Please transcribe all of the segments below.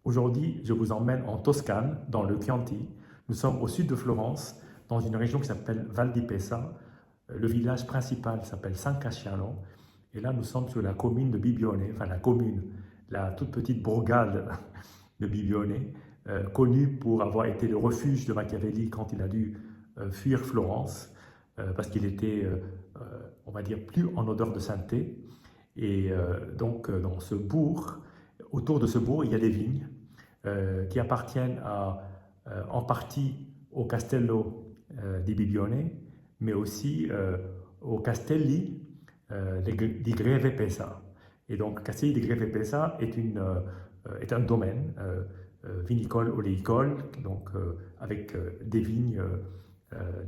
Aujourd'hui, je vous emmène en Toscane, dans le Chianti. Nous sommes au sud de Florence, dans une région qui s'appelle Val di Pesa. Le village principal s'appelle San Casciano. Et là, nous sommes sur la commune de Bibione, enfin la commune, la toute petite bourgade de Bibione, connue pour avoir été le refuge de Machiavelli quand il a dû fuir Florence, parce qu'il était, on va dire, plus en odeur de sainteté. Et donc, dans ce bourg, autour de ce bourg, il y a des vignes qui appartiennent en partie au Castello di Bibione, mais aussi au Castelli di Greve Pesa. Et donc, Castelli di Greve Pesa est un domaine vinicole, oléicole, donc avec des vignes,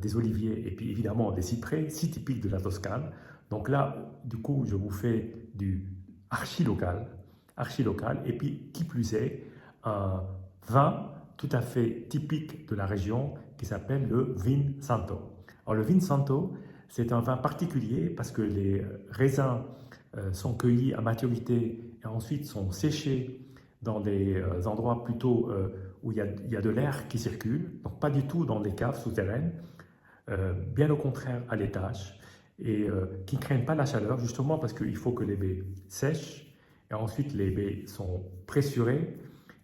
des oliviers et puis évidemment des cyprès, si typiques de la Toscane. Donc là, du coup, je vous fais du archi local, et puis qui plus est, un vin tout à fait typique de la région qui s'appelle le Vin Santo. Alors le Vin Santo, c'est un vin particulier parce que les raisins sont cueillis à maturité et ensuite sont séchés dans des endroits plutôt où il y a de l'air qui circule, donc pas du tout dans des caves souterraines, bien au contraire à l'étage, et qui ne craignent pas la chaleur, justement parce qu'il faut que les baies sèchent, et ensuite les baies sont pressurées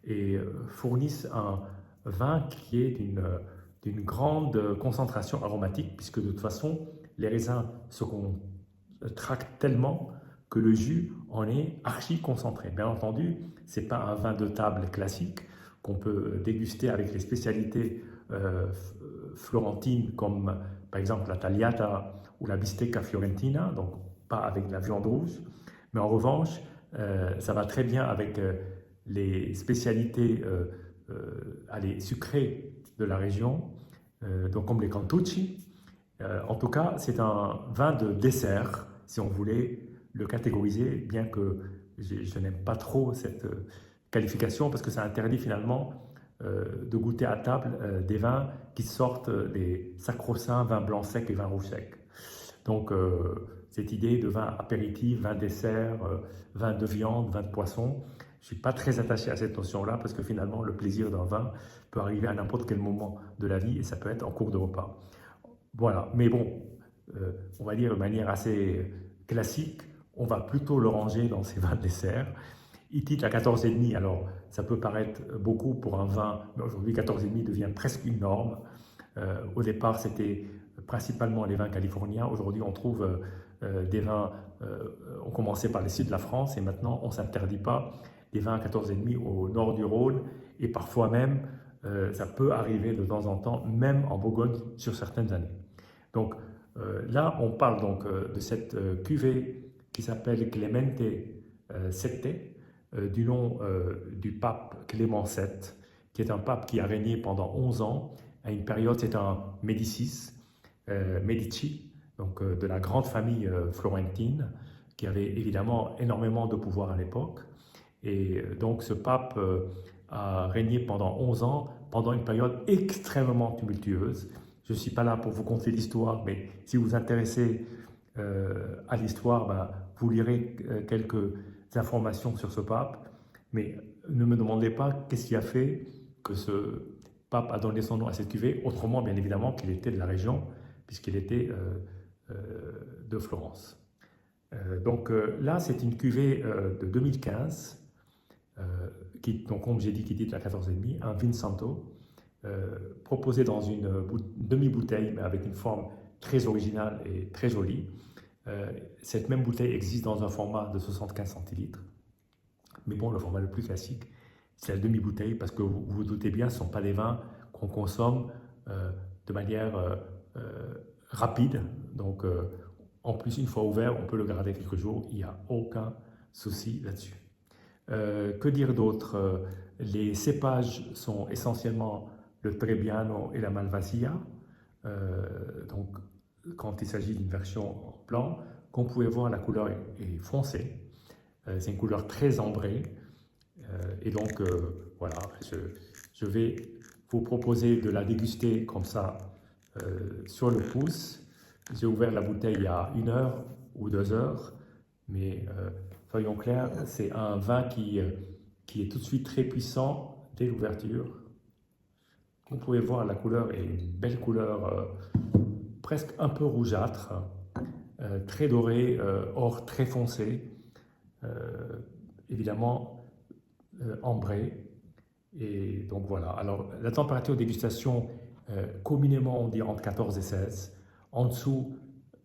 et fournissent un vin qui est d'une grande concentration aromatique, puisque de toute façon, les raisins se contractent tellement que le jus en est archi concentré. Bien entendu, ce n'est pas un vin de table classique qu'on peut déguster avec les spécialités florentines comme par exemple la tagliata ou la bistecca fiorentina, donc pas avec de la viande rouge, mais en revanche, ça va très bien avec les spécialités allez, sucrées de la région, donc comme les cantucci. En tout cas, c'est un vin de dessert, si on voulait le catégoriser, bien que je n'aime pas trop cette qualification, parce que ça interdit finalement de goûter à table des vins qui sortent des sacro-saints vins blancs secs et vins rouges secs. Donc, cette idée de vin apéritif, vin dessert, vin de viande, vin de poisson, je ne suis pas très attaché à cette notion-là parce que finalement, le plaisir d'un vin peut arriver à n'importe quel moment de la vie et ça peut être en cours de repas. Voilà, mais bon, on va dire de manière assez classique, on va plutôt le ranger dans ces vins de dessert. Il titre à 14,5, alors ça peut paraître beaucoup pour un vin, mais aujourd'hui 14,5 devient presque une norme. Au départ, c'était principalement les vins californiens. Aujourd'hui, on trouve des vins, on commençait par les sites de la France et maintenant, on ne s'interdit pas des vins à 14,5 au nord du Rhône et parfois même, ça peut arriver de temps en temps, même en Bourgogne sur certaines années. Donc là, on parle donc de cette cuvée qui s'appelle Clemente VII, du nom du pape Clément VII, qui est un pape qui a régné pendant 11 ans. À une période, c'est un Medici, donc de la grande famille florentine, qui avait évidemment énormément de pouvoir à l'époque. Et donc ce pape a régné pendant 11 ans, pendant une période extrêmement tumultueuse. Je ne suis pas là pour vous conter l'histoire, mais si vous vous intéressez à l'histoire, ben, vous lirez quelques informations sur ce pape. Mais ne me demandez pas qu'est-ce qui a fait que ce pape a donné son nom à cette cuvée, autrement bien évidemment qu'il était de la région, puisqu'il était de Florence. Donc là, c'est une cuvée de 2015, donc, comme j'ai dit, qui dit la 14,5, un Vinsanto, proposé dans une demi-bouteille, mais avec une forme très originale et très jolie. Cette même bouteille existe dans un format de 75 centilitres. Mais bon, le format le plus classique, c'est la demi-bouteille, parce que vous vous doutez bien, ce ne sont pas des vins qu'on consomme de manière rapide. Donc, en plus, une fois ouvert, on peut le garder quelques jours, il n'y a aucun souci là-dessus. Que dire d'autre? Les cépages sont essentiellement le Trebbiano et la Malvasia. Donc, quand il s'agit d'une version en blanc, comme vous pouvez voir, la couleur est foncée. C'est une couleur très ambrée. Et donc, voilà, je vais vous proposer de la déguster comme ça sur le pouce. J'ai ouvert la bouteille il y a 1 heure ou 2 heures, mais soyons clairs, c'est un vin qui qui est tout de suite très puissant dès l'ouverture. Vous pouvez voir, la couleur est une belle couleur, presque un peu rougeâtre, très doré, or très foncé, évidemment ambré. Et donc voilà. Alors la température de dégustation, communément on dit entre 14 et 16. En dessous,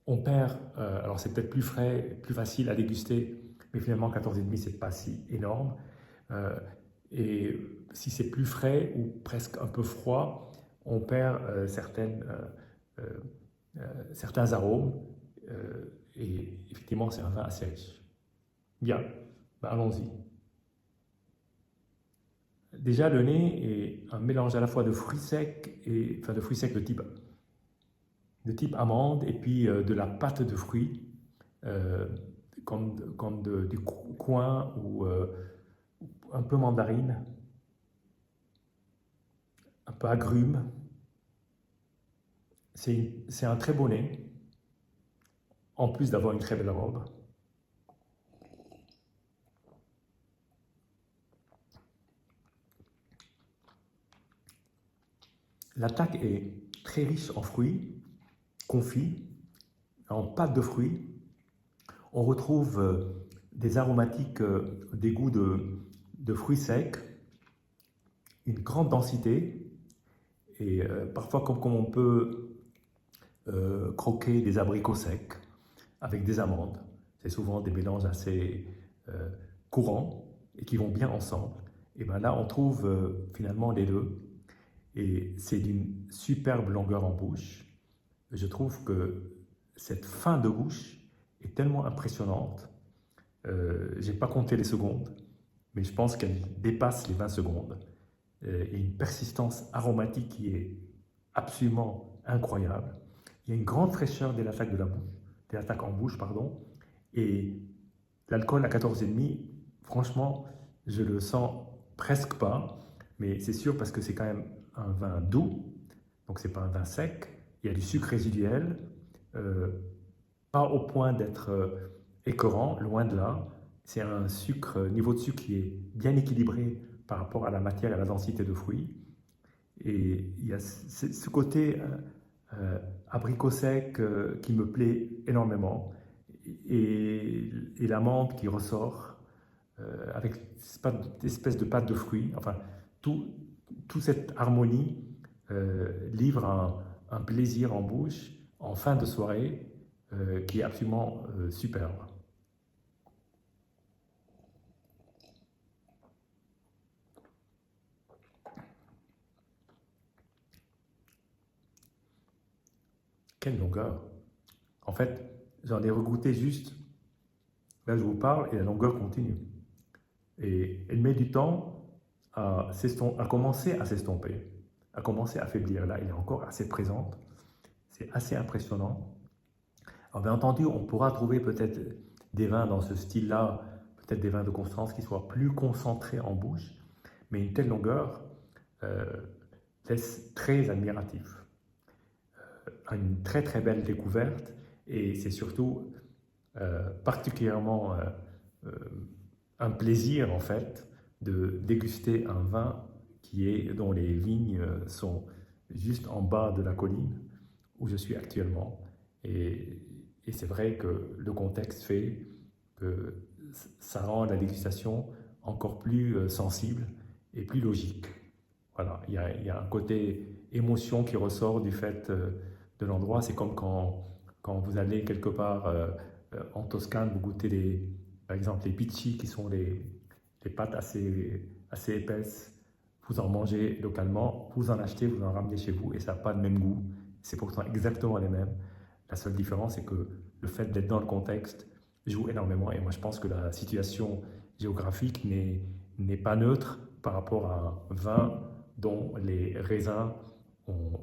on perd, alors c'est peut-être plus frais, plus facile à déguster, mais finalement 14,5 c'est pas si énorme. Et si c'est plus frais ou presque un peu froid, on perd certains arômes, et effectivement c'est un vin assez riche. Bien, ben allons-y. Déjà le nez est un mélange à la fois de fruits secs, enfin de fruits secs de type amande, et puis de la pâte de fruits, comme du coin ou un peu mandarine, un peu agrumes. C'est un très beau nez, en plus d'avoir une très belle robe. L'attaque est très riche en fruits confits, en pâte de fruits. On retrouve des aromatiques, des goûts de fruits secs, une grande densité, et parfois comme on peut croquer des abricots secs avec des amandes. C'est souvent des mélanges assez courants et qui vont bien ensemble. Et bien là, on trouve finalement les deux. Et c'est d'une superbe longueur en bouche. Je trouve que cette fin de bouche est tellement impressionnante. Je n'ai pas compté les secondes, mais je pense qu'elle dépasse les 20 secondes. Et une persistance aromatique qui est absolument incroyable. Il y a une grande fraîcheur dès l'attaque en bouche, pardon. Et l'alcool à 14,5, franchement, je le sens presque pas, mais c'est sûr parce que c'est quand même un vin doux, donc c'est pas un vin sec. Il y a du sucre résiduel, pas au point d'être écœurant, loin de là. C'est un niveau de sucre qui est bien équilibré par rapport à la matière et à la densité de fruits. Et il y a ce côté abricot sec qui me plaît énormément, et l'amande qui ressort avec cette espèce de pâte de fruits. Enfin, toute cette harmonie livre un plaisir en bouche en fin de soirée qui est absolument superbe. Quelle longueur! En fait, j'en ai regoûté juste, là je vous parle, et la longueur continue. Et elle met du temps à commencer à s'estomper, à commencer à faiblir. Là, elle est encore assez présente. C'est assez impressionnant. Alors bien entendu, on pourra trouver peut-être des vins dans ce style-là, peut-être des vins de Constance qui soient plus concentrés en bouche, mais une telle longueur laisse très admiratif. Une très très belle découverte, et c'est surtout particulièrement un plaisir en fait de déguster un vin dont les vignes sont juste en bas de la colline où je suis actuellement, et c'est vrai que le contexte fait que ça rend la dégustation encore plus sensible et plus logique. Voilà, il y a un côté émotion qui ressort du fait de l'endroit. C'est comme quand vous allez quelque part en Toscane, vous goûtez par exemple les pici, qui sont les pâtes assez épaisses. Vous en mangez localement, vous en achetez, vous en ramenez chez vous, et ça n'a pas le même goût. C'est pourtant exactement les mêmes. La seule différence, c'est que le fait d'être dans le contexte joue énormément. Et moi, je pense que la situation géographique n'est pas neutre par rapport à un vin dont les raisins ont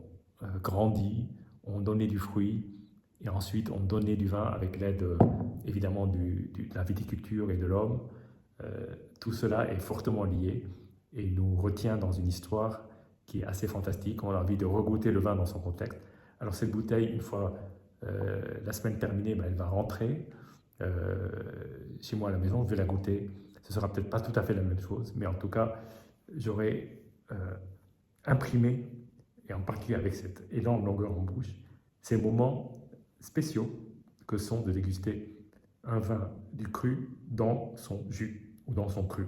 grandi, ont donné du fruit, et ensuite ont donné du vin avec l'aide évidemment de la viticulture et de l'homme. Tout cela est fortement lié et nous retient dans une histoire qui est assez fantastique. On a envie de regoûter le vin dans son contexte. Alors cette bouteille, une fois la semaine terminée, elle va rentrer chez moi à la maison. Je vais la goûter Ce sera peut-être pas tout à fait la même chose, mais en tout cas, j'aurai imprimé, et en particulier avec cet élan de longueur en bouche, ces moments spéciaux que sont de déguster un vin du cru dans son jus ou dans son cru.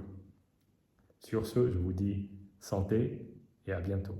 Sur ce, je vous dis santé et à bientôt.